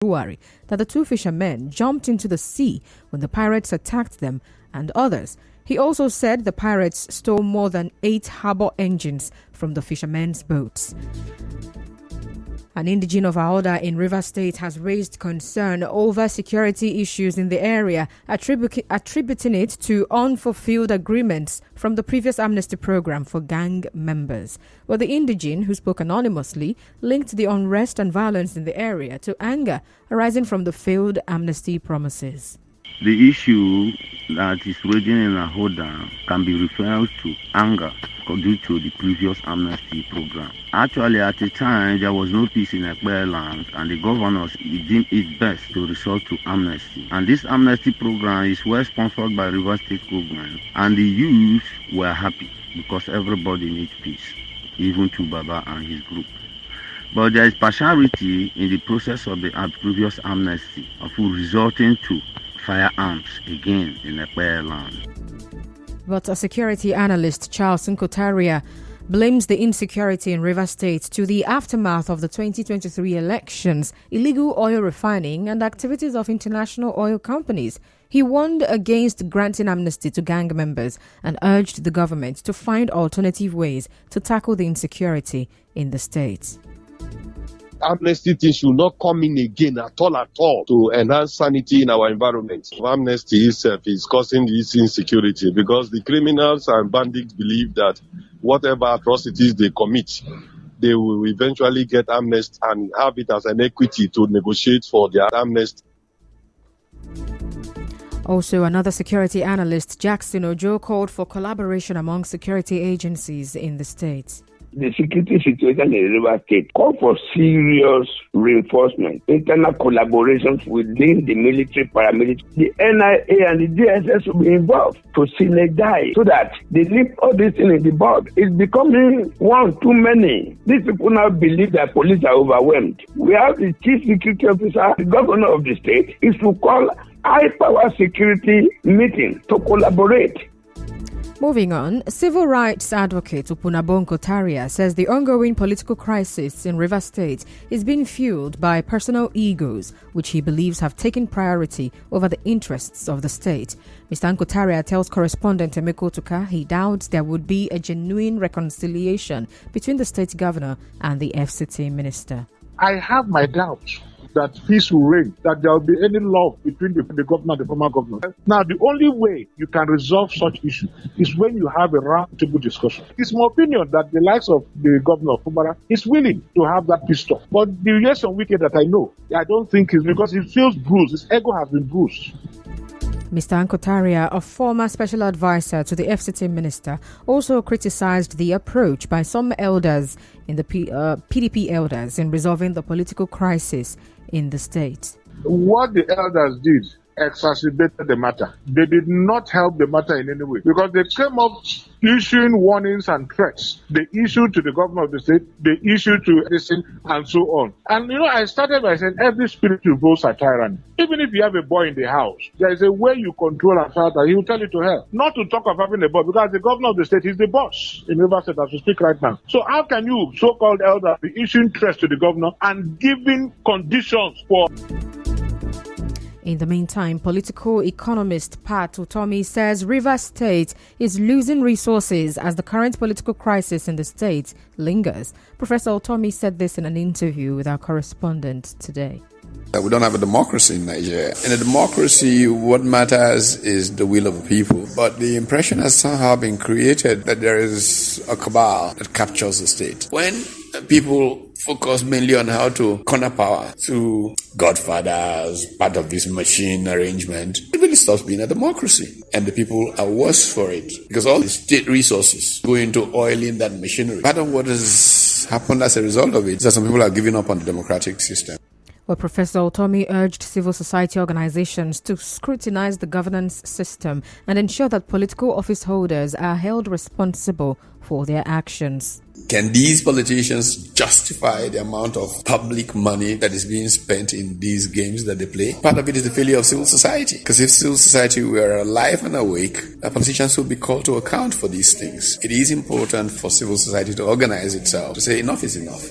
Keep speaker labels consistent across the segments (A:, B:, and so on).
A: February that the two fishermen jumped into the sea when the pirates attacked them and others. He also said the pirates stole more than 8 harbor engines from the fishermen's boats. An indigene of Aoda in Rivers State has raised concern over security issues in the area, attributing it to unfulfilled agreements from the previous amnesty program for gang members. Well, the indigene, who spoke anonymously, linked the unrest and violence in the area to anger arising from the failed amnesty promises.
B: The issue that is raging in Aoda can be referred to anger due to the previous amnesty program. Actually, at the time, there was no peace in Ekpe land, and the governors deemed it best to resort to amnesty. And this amnesty program is well sponsored by Rivers State government, and the youth were happy because everybody needs peace, even to Baba and his group. But there is partiality in the process of the previous amnesty of resorting to firearms again in Ekpe land.
A: But a security analyst, Charles Nkotaria, blames the insecurity in Rivers State to the aftermath of the 2023 elections, illegal oil refining, and activities of international oil companies. He warned against granting amnesty to gang members and urged the government to find alternative ways to tackle the insecurity in the state.
C: Amnesty thing should not come in again at all to enhance sanity in our environment. Amnesty itself is causing this insecurity because the criminals and bandits believe that whatever atrocities they commit, they will eventually get amnesty and have it as an equity to negotiate for their amnesty.
A: Also, another security analyst, Jackson Ojo, called for collaboration among security agencies in the state.
D: The security situation in Rivers State call for serious reinforcement, internal collaborations within the military, paramilitary, the NIA and the DSS will be involved to synergize so that they leave all this thing in the bog. It's becoming one too many. These people now believe that police are overwhelmed. We have the chief security officer, the governor of the state, is to call high power security meeting to collaborate.
A: Moving on, civil rights advocate Upunabo Nkotaria says the ongoing political crisis in Rivers State is being fueled by personal egos, which he believes have taken priority over the interests of the state. Mr. Nkotaria tells correspondent Emeko Tuka he doubts there would be a genuine reconciliation between the state governor and the FCT minister.
E: I have my doubts that peace will reign, that there will be any love between the governor and the former governor. Now, the only way you can resolve such issue is when you have a round-table discussion. It's my opinion that the likes of the governor of Fubara is willing to have that peace talk. But the Yeson Wike that I know, I don't think it's because he feels bruised. His ego has been bruised.
A: Mr. Nkotaria, a former special advisor to the FCT minister, also criticized the approach by some elders in the PDP elders in resolving the political crisis in the state.
E: What the elders did exacerbated the matter. They did not help the matter in any way because they came up issuing warnings and threats. They issued to the governor of the state, they issued to Edison, and so on. And I started by saying every spiritual votes are tyranny. Even if you have a boy in the house, there is a way you control and father. He will tell you to help. Not to talk of having a boy, because the governor of the state is the boss in Rivers State as we speak right now. So how can you, so-called elder, be issuing threats to the governor and giving conditions for...
A: In the meantime, political economist Pat Utomi says Rivers State is losing resources as the current political crisis in the state lingers. Professor Utomi said this in an interview with our correspondent today.
F: We don't have a democracy in Nigeria. In a democracy, what matters is the will of the people. But the impression has somehow been created that there is a cabal that captures the state. When people focus mainly on how to corner power through godfathers, part of this machine arrangement, it really stops being a democracy. And the people are worse for it because all the state resources go into oiling that machinery. Part of what has happened as a result of it is that some people are giving up on the democratic system.
A: Well, Professor Utomi urged civil society organizations to scrutinize the governance system and ensure that political office holders are held responsible for their actions.
F: Can these politicians justify the amount of public money that is being spent in these games that they play? Part of it is the failure of civil society. Because if civil society were alive and awake, politicians would be called to account for these things. It is important for civil society to organize itself, to say enough is enough.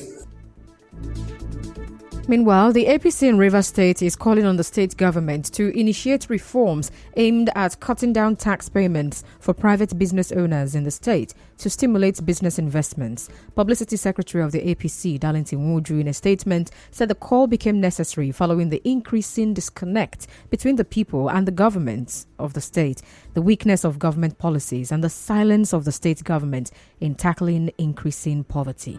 A: Meanwhile, the APC in Rivers State is calling on the state government to initiate reforms aimed at cutting down tax payments for private business owners in the state to stimulate business investments. Publicity Secretary of the APC, Darlington Wuju, in a statement, said the call became necessary following the increasing disconnect between the people and the governments of the state, the weakness of government policies, and the silence of the state government in tackling increasing poverty.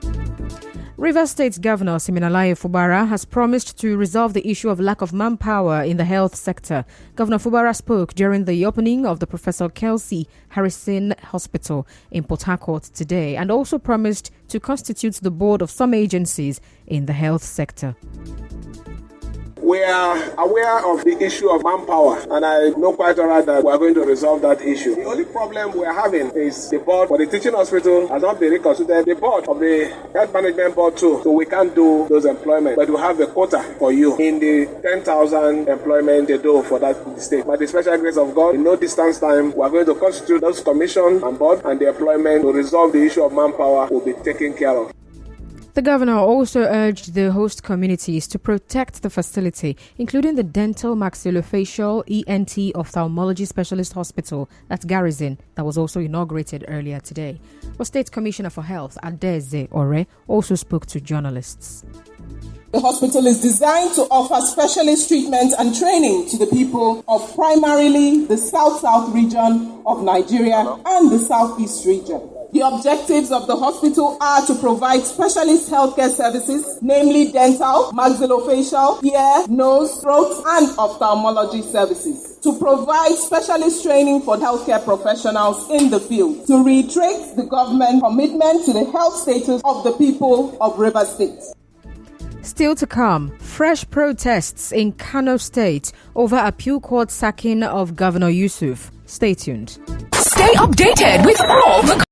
A: Rivers State Governor Siminalayi Fubara has promised to resolve the issue of lack of manpower in the health sector. Governor Fubara spoke during the opening of the Professor Kelsey Harrison Hospital in Port Harcourt today and also promised to constitute the board of some agencies in the health sector.
G: We are aware of the issue of manpower, and I know quite all right that we are going to resolve that issue. The only problem we are having is the board for the teaching hospital has not been reconstituted. The board of the health management board too, so we can't do those employment, but we have a quota for you in the 10,000 employment they do for that state. By the special grace of God, in no distance time, we are going to constitute those commission and board, and the employment to resolve the issue of manpower will be taken care of.
A: The governor also urged the host communities to protect the facility, including the Dental Maxillofacial ENT Ophthalmology Specialist Hospital at Garrison that was also inaugurated earlier today. The State Commissioner for Health, Adeze Ore, also spoke to journalists.
H: The hospital is designed to offer specialist treatment and training to the people of primarily the South-South region of Nigeria and the Southeast region. The objectives of the hospital are to provide specialist healthcare services, namely dental, maxillofacial, ear, nose, throat, and ophthalmology services. To provide specialist training for healthcare professionals in the field. To reiterate the government commitment to the health status of the people of Rivers State.
A: Still to come, fresh protests in Kano State over appeal court sacking of Governor Yusuf. Stay tuned.
I: Stay updated with all the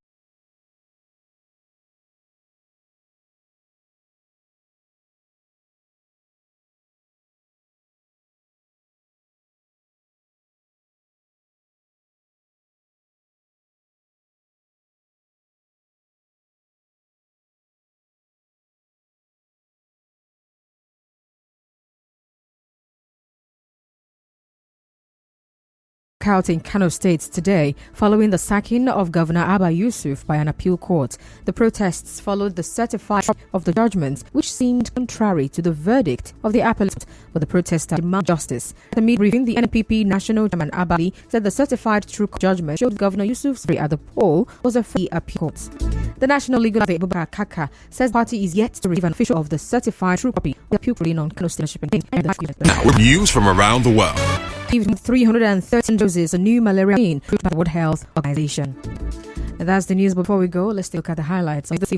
A: out in Kano State today following the sacking of Governor Abba Yusuf by an appeal court. The protests followed the certification of the judgment, which seemed contrary to the verdict of the appellate, but the protesters demand justice. At the mid-briefing, the NPP National Chairman Abba Ali said the certified true judgment showed Governor Yusuf's victory at the poll was a free appeal court. The National Legal Advocate Abubakar Kaka says the party is yet to receive an official of the certified true copy of the appeal ruling on Kano State.
J: Now, news from around the world.
A: 313 doses a new malaria vaccine approved by the World Health Organization. And that's the news. Before we go, let's take a look at the highlights of this evening.